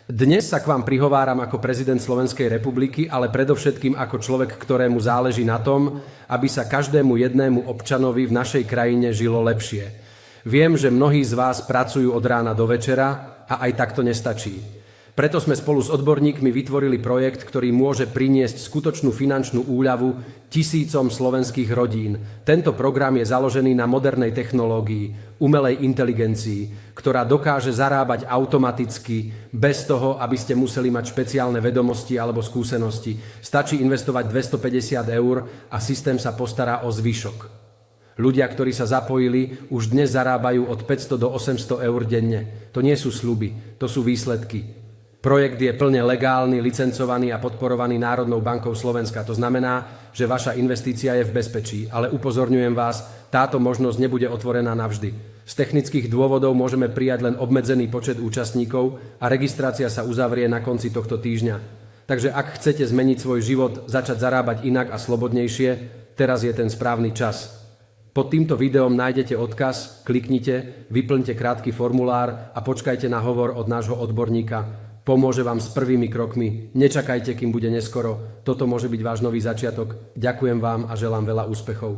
Dnes sa k vám prihováram ako prezident Slovenskej republiky, ale predovšetkým ako človek, ktorému záleží na tom, aby sa každému jednému občanovi v našej krajine žilo lepšie. Viem, že mnohí z vás pracujú od rána do večera a aj tak to nestačí. Preto sme spolu s odborníkmi vytvorili projekt, ktorý môže priniesť skutočnú finančnú úľavu tisícom slovenských rodín. Tento program je založený na modernej technológii, umelej inteligencii, ktorá dokáže zarábať automaticky, bez toho, aby ste museli mať špeciálne vedomosti alebo skúsenosti. Stačí investovať 250 eur a systém sa postará o zvyšok. Ľudia, ktorí sa zapojili, už dnes zarábajú od 500 do 800 eur denne. To nie sú sľuby, to sú výsledky. Projekt je plne legálny, licencovaný a podporovaný Národnou bankou Slovenska. To znamená, že vaša investícia je v bezpečí, ale upozorňujem vás, táto možnosť nebude otvorená navždy. Z technických dôvodov môžeme prijať len obmedzený počet účastníkov a registrácia sa uzavrie na konci tohto týždňa. Takže ak chcete zmeniť svoj život, začať zarábať inak a slobodnejšie, teraz je ten správny čas. Pod týmto videom nájdete odkaz, kliknite, vyplňte krátky formulár a počkajte na hovor od nášho odborníka. Pomôže vám s prvými krokmi. Nečakajte, kým bude neskoro. Toto môže byť váš nový začiatok. Ďakujem vám a želám veľa úspechov.